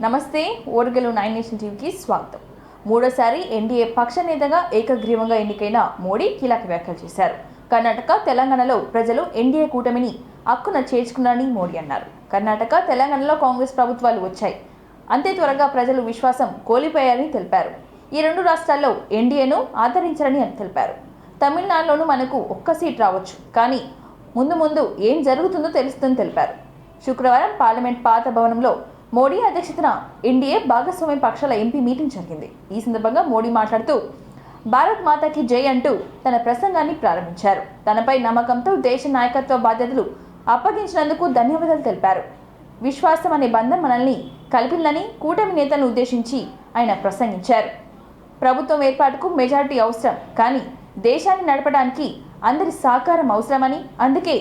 నమస్తే ఓర్గలు 9 నేషన్ టీవీకి స్వాగతం. మూడోసారి ఎన్డీఏ పక్ష నేతగా ఏకగ్రీవంగా ఎన్నికైన మోడీ కీలక వ్యాఖ్యలు చేశారు. కర్ణాటక, తెలంగాణలో ప్రజలు ఎన్డీఏ కూటమిని హక్కున చేర్చుకున్నారని మోడీ అన్నారు. కర్ణాటక, తెలంగాణలో కాంగ్రెస్ ప్రభుత్వాలు వచ్చాయి, అంతే త్వరగా ప్రజలు విశ్వాసం కోల్పోయారని తెలిపారు. ఈ రెండు రాష్ట్రాల్లో ఎన్డీఏను ఆదరించారని తెలిపారు. తమిళనాడులోనూ మనకు ఒక్క సీట్ రావచ్చు, కానీ ముందు ఏం జరుగుతుందో తెలుస్తుందని తెలిపారు. శుక్రవారం పార్లమెంట్ పాత భవనంలో మోడీ అధ్యక్షతన ఎన్డీఏ భాగస్వామ్య పక్షాల ఎంపీ మీటింగ్ జరిగింది. ఈ సందర్భంగా మోడీ మాట్లాడుతూ భారత్ మాతాకి జై అంటూ తన ప్రసంగాన్ని ప్రారంభించారు. తనపై నమ్మకంతో దేశ నాయకత్వ బాధ్యతలు అప్పగించినందుకు ధన్యవాదాలు తెలిపారు. విశ్వాసం అనే బంధం మనల్ని కలిపిందని కూటమి నేతలను ఉద్దేశించి ఆయన ప్రసంగించారు. ప్రభుత్వం ఏర్పాటుకు మెజారిటీ అవసరం, కానీ దేశాన్ని నడపడానికి అందరి సహకారం అవసరమని, అందుకే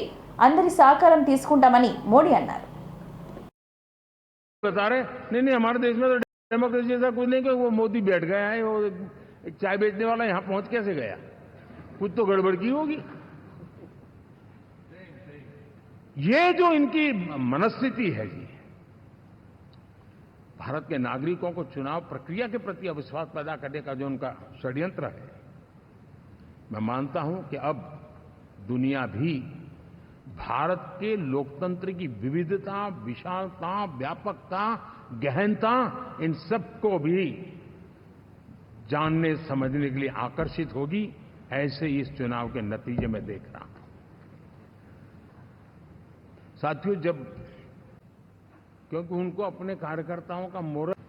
అందరి సహకారం తీసుకుంటామని మోడీ అన్నారు. बता रहे नहीं हमारे देश में तो डेमोक्रेसी ऐसा कुछ नहीं कि वो मोदी बैठ गया है, वो एक चाय बेचने वाला यहाँ पहुंच कैसे गया, कुछ तो गड़बड़ की होगी। ये जो इनकी मनस्थिति है जी, भारत के नागरिकों को चुनाव प्रक्रिया के प्रति अविश्वास पैदा करने का जो उनका षड्यंत्र है, मैं मानता हूं कि अब दुनिया भी भारत के लोकतंत्र की विविधता, विशालता, व्यापकता, गहनता, इन सबको भी जानने समझने के लिए आकर्षित होगी। ऐसे इस चुनाव के नतीजे में देख रहा हूं। साथियों, जब क्योंकि उनको अपने कार्यकर्ताओं का मोरल,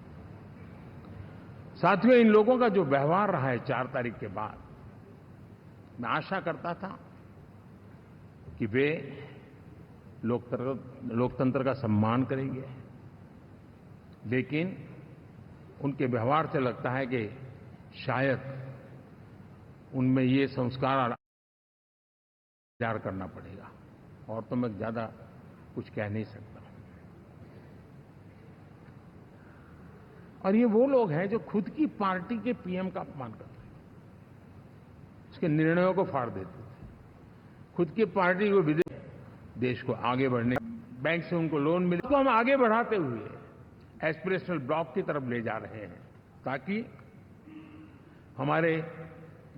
साथियों इन लोगों का जो व्यवहार रहा है 4 तारीख के बाद, मैं आशा करता था कि वे लोकतंत्र का सम्मान करेंगे, लेकिन उनके व्यवहार से लगता है कि शायद उनमें ये संस्कार करना पड़ेगा, और तो मैं ज्यादा कुछ कह नहीं सकता। और ये वो लोग हैं जो खुद की पार्टी के पीएम का अपमान करते हैं, उसके निर्णयों को फाड़ देते थे, खुद की पार्टी को विदेश देश को आगे बढ़ने, बैंक से उनको लोन मिले, तो हम आगे बढ़ाते हुए एस्पिरेशनल ब्लॉक की तरफ ले जा रहे हैं, ताकि हमारे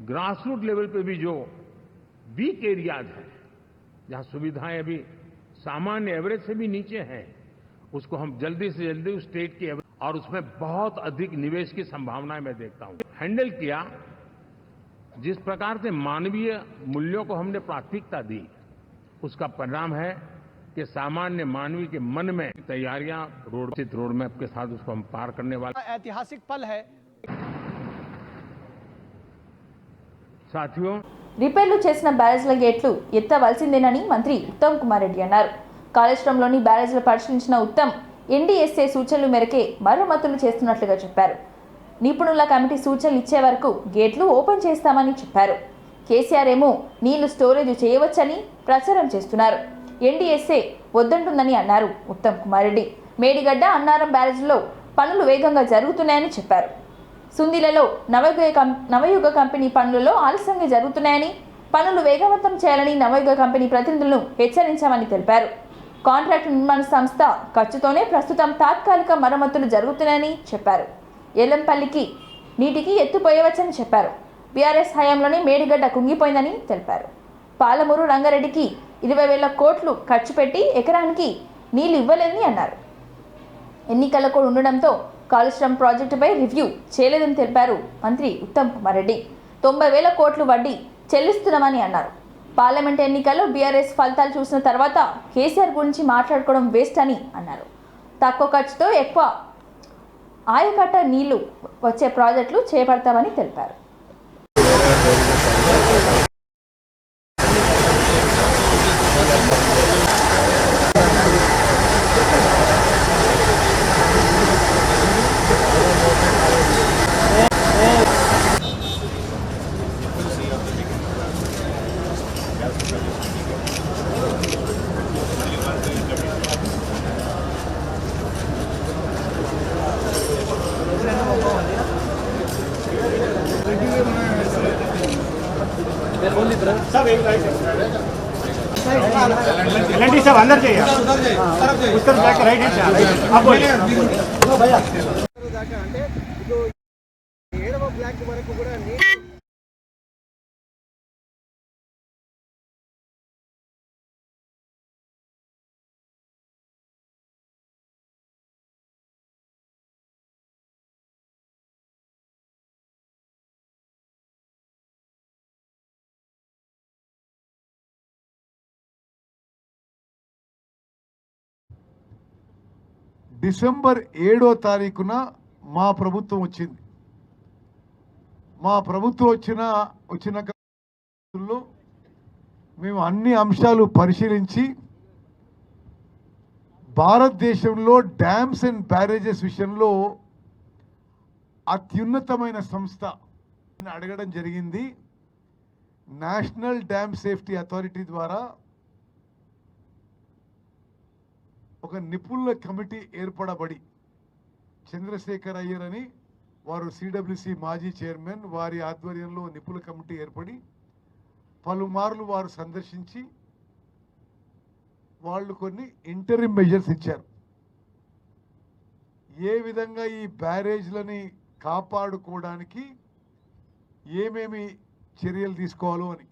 ग्रासरूट लेवल पे भी जो वीक एरियाज हैं, जहां सुविधाएं अभी सामान्य एवरेज से भी नीचे हैं, उसको हम जल्दी से जल्दी उस स्टेट की एवरेज, और उसमें बहुत अधिक निवेश की संभावनाएं मैं देखता हूं हैंडल किया। जिस प्रकार से मानवीय मूल्यों को हमने प्राथमिकता दी, उसका परिणाम है कि सामान्य मानवीय के मन में तैयारियां रोड मैप के साथ उसको हम पार करने वाले ऐतिहासिक पल है। साथियों, రిపేర్లు చేసిన బ్యారేజ్ల గేట్లు ఎత్తవలసిందేనని మంత్రి ఉత్తమ్ కుమార్ రెడ్డి అన్నారు. కాళేశ్వరంలోని బ్యారేజ్లు పరిశీలించిన ఉత్తమ్ ఎన్డీఎస్ఏ సూచనల మేరకే మరమ్మతులు చేస్తున్నట్లుగా చెప్పారు. నిపుణుల కమిటీ సూచనలు ఇచ్చే వరకు గేట్లు ఓపెన్ చేస్తామని చెప్పారు. కేసీఆర్ ఏమో నీళ్లు స్టోరేజ్ చేయవచ్చని ప్రచారం చేస్తున్నారు, ఎన్డీఎస్ఏ వద్దంటుందని అన్నారు ఉత్తమ్ కుమార్ రెడ్డి. మేడిగడ్డ, అన్నారం బ్యారేజ్లో పనులు వేగంగా జరుగుతున్నాయని చెప్పారు. సుందిలలో నవయుగ కంపెనీ పనులలో ఆలస్యంగా జరుగుతున్నాయని, పనులు వేగవంతం చేయాలని నవయుగ కంపెనీ ప్రతినిధులను హెచ్చరించామని తెలిపారు. కాంట్రాక్టు నిర్మాణ సంస్థ ఖర్చుతోనే ప్రస్తుతం తాత్కాలిక మరమ్మతులు జరుగుతున్నాయని చెప్పారు. ఎల్లంపల్లికి నీటికి ఎత్తుపోయవచ్చని చెప్పారు. బీఆర్ఎస్ హయాంలోనే మేడిగడ్డ కుంగిపోయిందని తెలిపారు. పాలమూరు రంగారెడ్డికి 20,000 కోట్లు ఖర్చు పెట్టి ఎకరానికి నీళ్లు ఇవ్వలేదని అన్నారు. ఎన్నికల కోడ్ ఉండడంతో కాళేశ్వరం ప్రాజెక్టుపై రివ్యూ చేయలేదని తెలిపారు మంత్రి ఉత్తమ్ కుమార్ రెడ్డి. 90,000 కోట్లు వడ్డీ చెల్లిస్తున్నామని అన్నారు. పార్లమెంట్ ఎన్నికల్లో బీఆర్ఎస్ ఫలితాలు చూసిన తర్వాత కేసీఆర్ గురించి మాట్లాడుకోవడం వేస్ట్ అని అన్నారు. తక్కువ ఖర్చుతో ఎక్కువ ఆయకట్ట నీళ్లు వచ్చే ప్రాజెక్టులు చేపడతామని తెలిపారు. सब एक एलएनटी सब अंदर चाहिए उस तरफ जाके राइट हैंड आप बोलिए దాకా అంటే ఇప్పుడు 7వ బ్లాక్ వరకు కూడా డిసెంబర్ 7వ తారీఖున మా ప్రభుత్వం వచ్చింది. మా ప్రభుత్వం వచ్చిన కాలంలో మేము అన్ని అంశాలు పరిశీలించి భారతదేశంలో డ్యామ్స్ అండ్ బ్యారేజెస్ విషయంలో అత్యున్నతమైన సంస్థ అడగడం జరిగింది. నేషనల్ డ్యామ్ సేఫ్టీ అథారిటీ ద్వారా ఒక నిపుణుల కమిటీ ఏర్పడబడి చంద్రశేఖర్ అయ్యర్ అని వారు సిడబ్ల్యూసి మాజీ చైర్మన్, వారి ఆధ్వర్యంలో నిపుణుల కమిటీ ఏర్పడి పలుమార్లు వారు సందర్శించి వాళ్ళు కొన్ని ఇంటరిమ్ మెజర్స్ ఇచ్చారు. ఏ విధంగా ఈ బ్యారేజ్లని కాపాడుకోవడానికి ఏమేమి చర్యలు తీసుకోవాలో అని.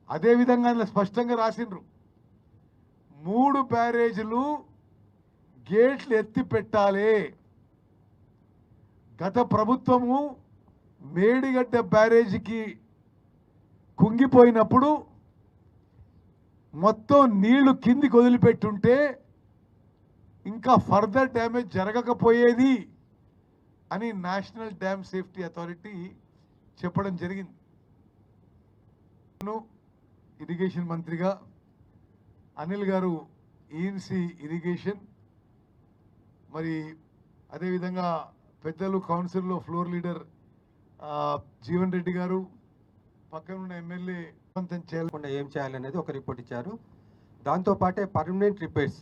అదేవిధంగా అందులో స్పష్టంగా రాసిండ్రు 3 బ్యారేజీలు గేట్లు ఎత్తి పెట్టాలి. గత ప్రభుత్వము మేడిగడ్డ బ్యారేజీకి కుంగిపోయినప్పుడు మొత్తం నీళ్లు కిందికి వదిలిపెట్టుంటే ఇంకా ఫర్దర్ డ్యామేజ్ జరగకపోయేది అని నేషనల్ డ్యామ్ సేఫ్టీ అథారిటీ చెప్పడం జరిగింది. ఇరిగేషన్ మంత్రిగా అనిల్ గారు ఈఎన్సీ ఇరిగేషన్, మరి అదేవిధంగా పెద్దలు కౌన్సిల్లో ఫ్లోర్ లీడర్ జీవన్ రెడ్డి గారు, పక్కనున్న ఎమ్మెల్యే చేయకుండా ఏం చేయాలనేది ఒక రిపోర్ట్ ఇచ్చారు. దాంతోపాటే పర్మనెంట్ రిపేర్స్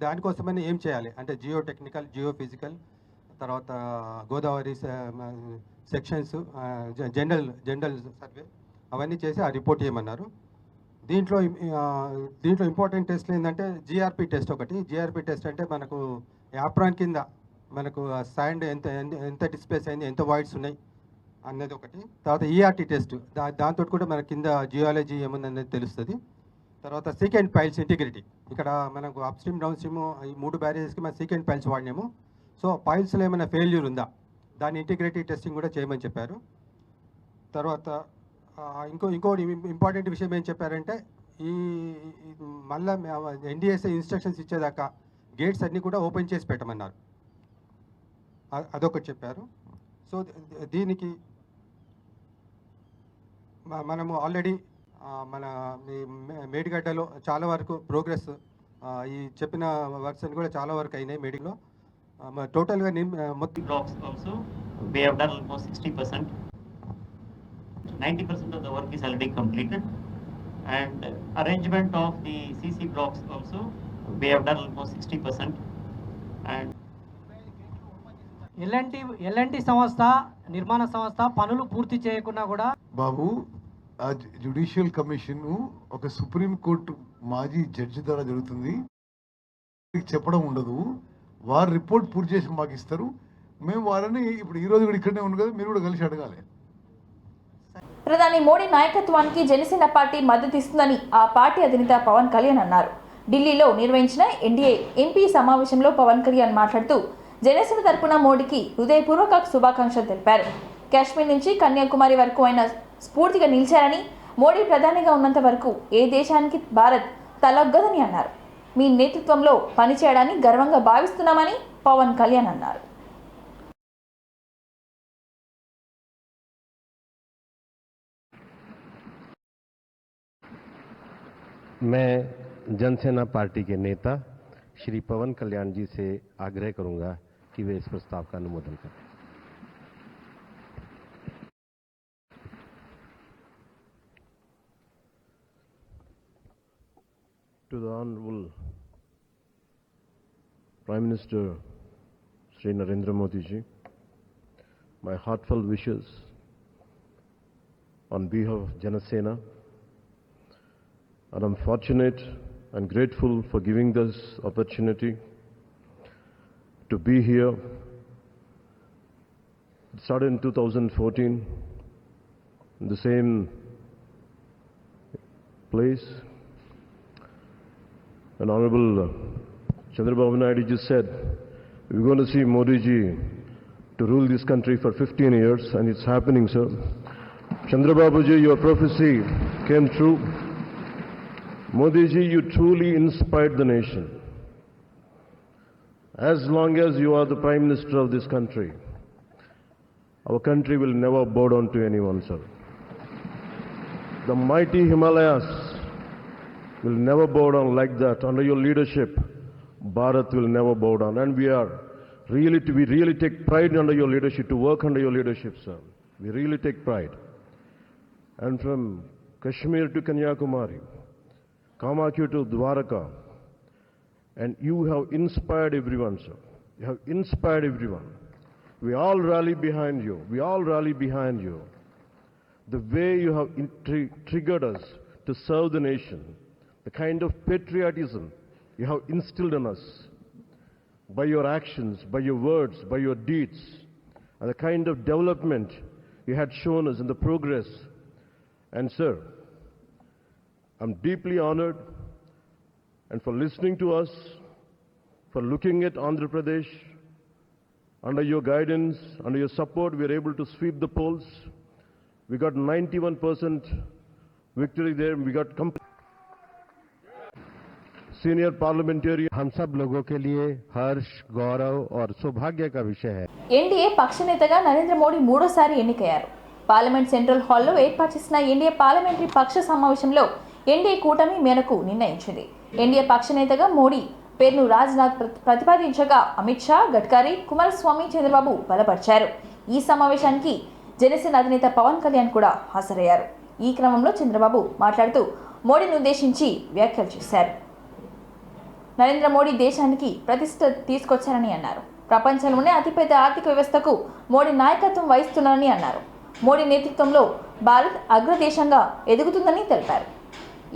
దానికోసమైనా ఏం చేయాలి అంటే జియో టెక్నికల్, జియో ఫిజికల్, తర్వాత గోదావరి సెక్షన్స్, జనరల్ సర్వే అవన్నీ చేసి ఆ రిపోర్ట్ చేయమన్నారు. దీంట్లో ఇంపార్టెంట్ టెస్ట్లు ఏంటంటే జిఆర్పి టెస్ట్ ఒకటి. జిఆర్పి టెస్ట్ అంటే మనకు యాప్రాన్ కింద మనకు శాండ్ ఎంత డిస్ప్లేస్ అయింది, ఎంత వాయిడ్స్ ఉన్నాయి అనేది ఒకటి. తర్వాత ఈఆర్టీ టెస్ట్, దాంతో కూడా మన కింద జియాలజీ ఏముందనేది తెలుస్తుంది. తర్వాత సీకెంట్ పైల్స్ ఇంటిగ్రిటీ, ఇక్కడ మనకు అప్ స్ట్రీమ్ డౌన్ స్ట్రీమ్ ఈ 3 బ్యారేజెస్కి మనం సీకెంట్ పైల్స్ వాడినాము. సో పైల్స్లో ఏమైనా ఫెయిల్యూర్ ఉందా దాని ఇంటిగ్రిటీ టెస్టింగ్ కూడా చేయమని చెప్పారు. తర్వాత ఇంకోటి ఇంపార్టెంట్ విషయం ఏం చెప్పారంటే ఈ మళ్ళీ ఎన్డీఎస్ఏ ఇన్స్ట్రక్షన్స్ ఇచ్చేదాకా గేట్స్ అన్నీ కూడా ఓపెన్ చేసి పెట్టమన్నారు. అదొకటి చెప్పారు. సో దీనికి మనము ఆల్రెడీ మన మేడిగడ్డలో చాలా వరకు ప్రోగ్రెస్, ఈ చెప్పిన వర్క్స్ అన్ని కూడా చాలా వరకు అయినాయి. మేడిలో టోటల్గా మొత్తం blocks also we have done almost 60%. 90% of the work is already completed, and arrangement of the CC blocks also we have done almost 60%. And L&T సంస్థ నిర్మాణ సంస్థ పనులు పూర్తి చేయకుండా కూడా బాబు ఆ జ్యుడిషియల్ కమిషన్ ఒక సుప్రీం కోర్టు మాజీ జడ్జి ద్వారా జరుగుతుంది. చెప్పడం ఉండదు, వారు రిపోర్ట్ పూర్తి చేసి మాకు ఇస్తారు. మేము వారిని ఇప్పుడు ఈ రోజు కూడా ఇక్కడనే ఉంది కదా, మీరు కూడా కలిసి అడగాలి. ప్రధాని మోడీ నాయకత్వానికి జనసేన పార్టీ మద్దతు ఇస్తుందని ఆ పార్టీ అధినేత పవన్ కళ్యాణ్ అన్నారు. ఢిల్లీలో నిర్వహించిన ఎన్డీఏ ఎంపీ సమావేశంలో పవన్ కళ్యాణ్ మాట్లాడుతూ జనసేన తరపున మోడీకి హృదయపూర్వక శుభాకాంక్షలు తెలిపారు. కాశ్మీర్ నుంచి కన్యాకుమారి వరకు ఆయన స్ఫూర్తిగా నిలిచారని, మోడీ ప్రధానిగా ఉన్నంత వరకు ఏ దేశానికి భారత్ తలొగ్గదని అన్నారు. మీ నేతృత్వంలో పనిచేయడాన్ని గర్వంగా భావిస్తున్నామని పవన్ కళ్యాణ్ అన్నారు. मैं जनसेना पार्टी के नेता श्री पवन कल्याण जी से आग्रह करूंगा कि वे इस प्रस्ताव का अनुमोदन करें. To the Honorable Prime Minister Shri Narendra Modi ji, my heartfelt wishes on behalf of Janasena and I'm fortunate and grateful for giving this opportunity to be here. It started in 2014 in the same place. And Honorable Chandrababu Naidu just said, we're going to see Modi ji to rule this country for 15 years, and it's happening, sir. Chandrababu ji, your prophecy came true. Modi ji, you truly inspired the nation. As long as you are the Prime Minister of this country, our country will never bow down to anyone, sir. The mighty Himalayas will never bow down like that. Under your leadership, Bharat will never bow down. And we really take pride under your leadership, to work under your leadership, sir. We really take pride. And from Kashmir to Kanyakumari, Kamakya to Dwaraka, and you have inspired everyone, sir. You have inspired everyone. We all rally behind you. We all rally behind you. The way you have triggered us to serve the nation, the kind of patriotism you have instilled in us by your actions, by your words, by your deeds, and the kind of development you had shown us in the progress. And sir, I'm deeply honored, and for listening to us, for looking at Andhra Pradesh. Under your guidance, under your support, we were able to sweep the polls. We got 91% victory there. We got senior parliamentarian. हम सब लोगों के लिए हर्ष, गौरव और सौभाग्य का विषय है. ఎన్డీఏ పక్షనేతగా నరేంద్ర మోడీ మూడోసారి ఎన్నికయ్యారు. పార్లమెంట్ సెంట్రల్ హాల్లో ఏర్పాటు చేసిన ఎన్డీఏ పార్లమెంటరీ పక్ష సమావేశంలో ఎన్డీఏ కూటమి మేరకు నిర్ణయించింది. ఎన్డీఏ పక్షనేతగా మోడీ పేరును రాజ్నాథ్ ప్రతిపాదించగా అమిత్ షా, గడ్కరీ, కుమారస్వామి, చంద్రబాబు బలపరిచారు. ఈ సమావేశానికి జనసేన అధినేత పవన్ కళ్యాణ్ కూడా హాజరయ్యారు. ఈ క్రమంలో చంద్రబాబు మాట్లాడుతూ మోడీని ఉద్దేశించి వ్యాఖ్యలు చేశారు. నరేంద్ర మోడీ దేశానికి ప్రతిష్ట తీసుకొచ్చారని అన్నారు. ప్రపంచంలోనే అతిపెద్ద ఆర్థిక వ్యవస్థకు మోడీ నాయకత్వం వహిస్తున్నారని అన్నారు. మోడీ నేతృత్వంలో భారత్ అగ్రదేశంగా ఎదుగుతుందని తెలిపారు.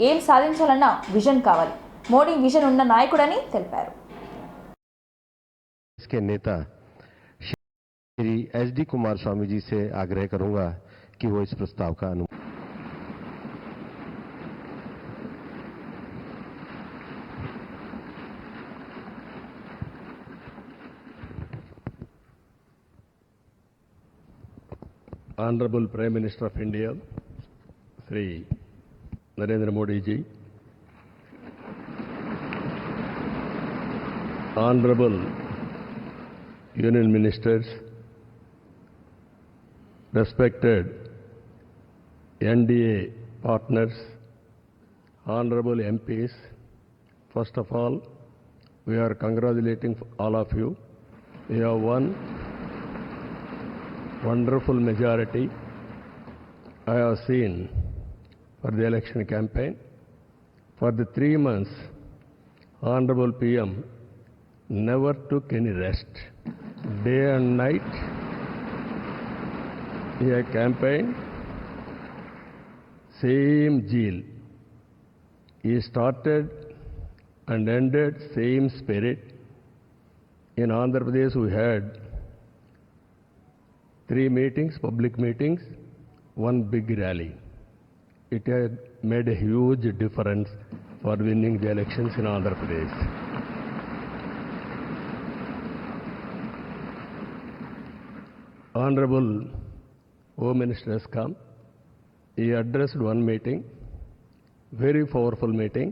ఏం సాధించాలన్నా విజన్ కావాలి. మోడీ విజన్ ఉన్న నాయకుడని తెలిపారు. इसके नेता श्री एच.डी. कुमारस्वामी जी से आग्रह करूंगा कि वो इस प्रस्ताव का अनुमोदन. Honorable Prime Minister of India, Shri Narendra Modi ji, Honorable Union Ministers, respected NDA partners, Honorable MPs, first of all, we are congratulating all of you. We have won wonderful majority I have seen for the election campaign. For the 3 months, Honorable PM never took any rest. Day and night, he had campaigned, same zeal. He started and ended same spirit. In Andhra Pradesh, we had 3 meetings, public meetings, 1 big rally. It had made a huge difference for winning the elections in Andhra Pradesh. Honorable Home Minister has come. He addressed 1 meeting, very powerful meeting.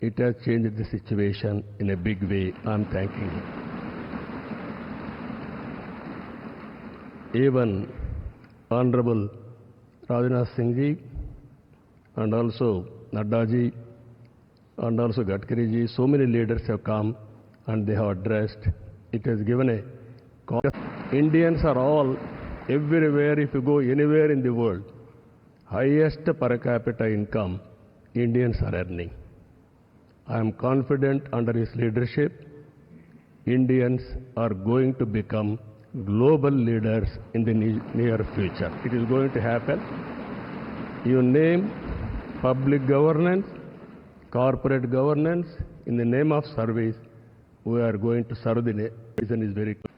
It has changed the situation in a big way. I am thanking him. Even Honorable Rajnath Singh ji and also Nadda ji and also Gadkari ji, so many leaders have come and they have addressed. It has given a Indians are all everywhere. If you go anywhere in the world, highest per capita income Indians are earning. I am confident under his leadership, Indians are going to become global leaders in the near future. It is going to happen. You name public governance, corporate governance, in the name of service, we are going to serve the reason is very clear.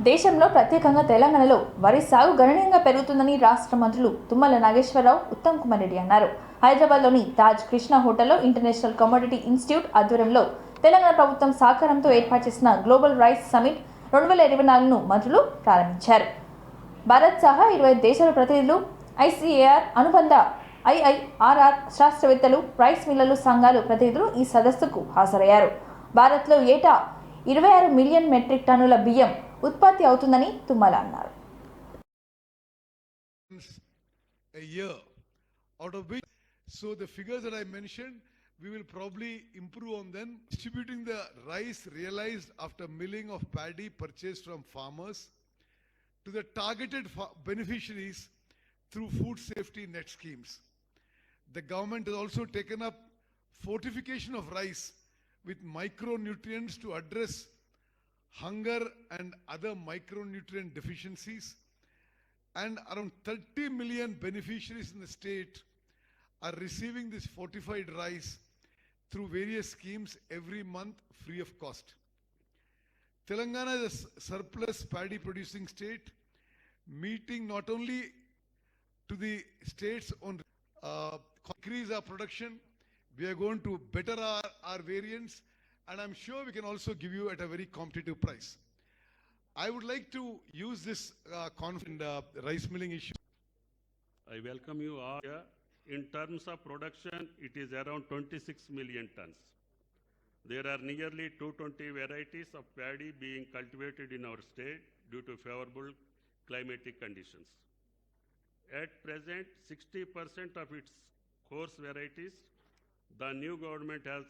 దేశంలో ప్రత్యేకంగా తెలంగాణలో వరి సాగు గణనీయంగా పెరుగుతుందని రాష్ట్ర మంత్రులు తుమ్మల నాగేశ్వరరావు, ఉత్తమ్ కుమార్ రెడ్డి అన్నారు. హైదరాబాద్లోని తాజ్ కృష్ణ హోటల్లో ఇంటర్నేషనల్ కమోడిటీ ఇన్స్టిట్యూట్ ఆధ్వర్యంలో తెలంగాణ ప్రభుత్వం సహకారంతో ఏర్పాటు చేసిన గ్లోబల్ రైస్ సమిట్ 2024ను మంత్రులు ప్రారంభించారు. భారత్ సహా 25 దేశాల ప్రతినిధులు, ఐసీఏఆర్ అనుబంధ ఐఐఆర్ఆర్ శాస్త్రవేత్తలు, రైస్ మిల్లర్లు సంఘాలు ప్రతినిధులు ఈ సదస్సుకు హాజరయ్యారు. భారత్లో ఏటా 26 మిలియన్ మెట్రిక్ టన్నుల బియ్యం ఉత్పత్తి అవుతుందని తుమ్మల అన్నారు. A year, out of which, so the figures that I mentioned, we will probably improve on them, distributing the rice realized after milling of paddy purchased from farmers to the targeted beneficiaries through food safety net schemes. The government has also taken up fortification of rice with micronutrients to address hunger and other micronutrient deficiencies, and around 30 million beneficiaries in the state are receiving this fortified rice through various schemes every month free of cost. Telangana is a surplus paddy producing state, meeting not only to the state's own increase our production, we are going to better our variants, and I'm sure we can also give you at a very competitive price. I would like to use this rice milling issue. I welcome you all here. In terms of production, it is around 26 million tons. There are nearly 220 varieties of paddy being cultivated in our state due to favorable climatic conditions. At present, 60% of its coarse varieties, the new government has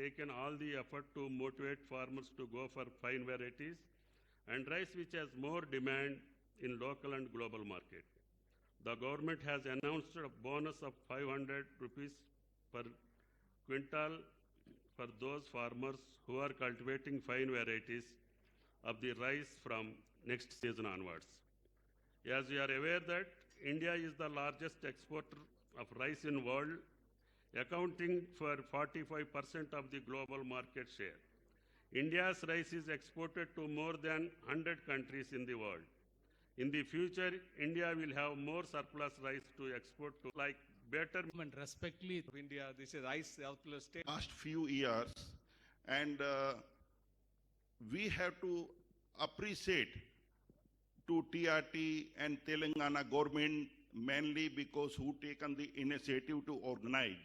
taken all the effort to motivate farmers to go for fine varieties and rice which has more demand in local and global market. The government has announced a bonus of 500 rupees per quintal for those farmers who are cultivating fine varieties of the rice from next season onwards. As you are aware that India is the largest exporter of rice in world, accounting for 45% of the global market share. India's rice is exported to more than 100 countries in the world. In the future, India will have more surplus rice to export to, like better And respectfully of India, this is rice surplus state. Last few years, and we have to appreciate to TRT and Telangana government mainly because who taken the initiative to organize.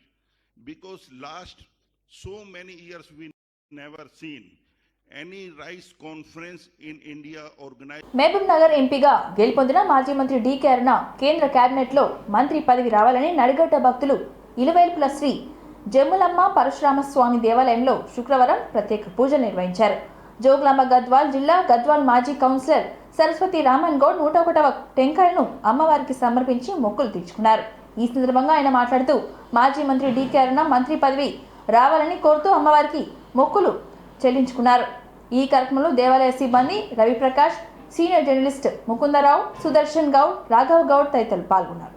Because last so many years we never seen any rice conference in India organized. Mahabub Nagar ఎంపీగా గెలుపొందిన మాజీ మంత్రి DK అరుణ కేంద్ర కేబినెట్లో మంత్రి పదవి రావాలని నడిగడ్డ భక్తులు ఇలువైల్పుల శ్రీ జమ్ములమ్మ పరశురామస్వామి దేవాలయంలో శుక్రవారం ప్రత్యేక పూజలు నిర్వహించారు. జోగులాంబ గద్వాల్ జిల్లా గద్వాల్ మాజీ కౌన్సిలర్ సరస్వతి రామన్ గౌడ్ 101వ టెంకాయలను అమ్మవారికి సమర్పించి మొక్కులు తీర్చుకున్నారు. ఈ సందర్భంగా ఆయన మాట్లాడుతూ మాజీ మంత్రి డీకే అరుణ మంత్రి పదవి రావాలని కోరుతూ అమ్మవారికి మొక్కులు చెల్లించుకున్నారు. ఈ కార్యక్రమంలో దేవాలయ సిబ్బంది రవిప్రకాష్, సీనియర్ జర్నలిస్ట్ ముకుందరావు, సుదర్శన్ గౌడ్, రాఘవ్ గౌడ్ తదితరులు పాల్గొన్నారు.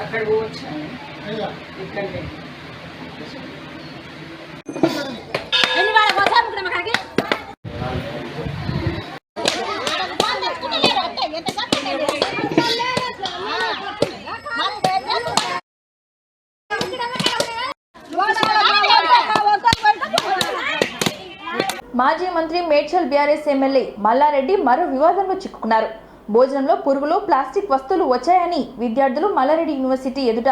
అక్కడ పోవచ్చు ఇక్కడ మాజీ మంత్రి మేడ్చల్ బీఆర్ఎస్ ఎమ్మెల్యే మల్లారెడ్డి మరో వివాదంలో చిక్కుకున్నారు. భోజనంలో పురుగులు, ప్లాస్టిక్ వస్తువులు వచ్చాయని విద్యార్థులు మల్లారెడ్డి యూనివర్సిటీ ఎదుట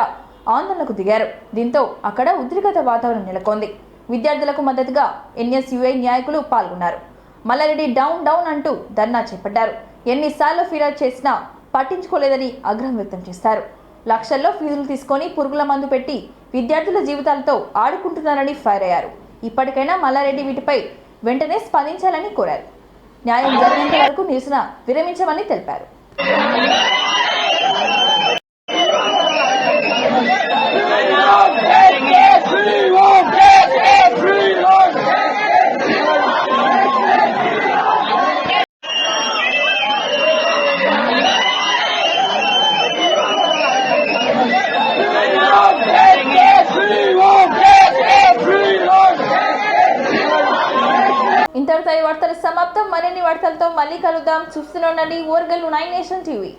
ఆందోళనకు దిగారు. దీంతో అక్కడ ఉద్రిక్తత వాతావరణం నెలకొంది. విద్యార్థులకు మద్దతుగా ఎన్ఎస్యుఐ నాయకులు పాల్గొన్నారు. మల్లారెడ్డి డౌన్ డౌన్ అంటూ ధర్నా చేపట్టారు. ఎన్నిసార్లు ఫిర్యాదు చేసినా పట్టించుకోలేదని ఆగ్రహం వ్యక్తం చేశారు. లక్షల్లో ఫీజులు తీసుకొని పురుగుల మందు పెట్టి విద్యార్థుల జీవితాలతో ఆడుకుంటున్నారని ఫైర్ అయ్యారు. ఇప్పటికైనా మల్లారెడ్డి వీటిపై వెంటనే స్పందించాలని కోరారు. న్యాయం జరిగేంత వరకు నిరసన విరమించమని తెలిపారు. ఇంతటితో ఈ వార్తలు సమాప్తం. మరిన్ని వార్తలతో మళ్ళీ కలుద్దాం. చూస్తూనే ఉండండి ఓర్గల్లు 9 నేషన్ టీవీ.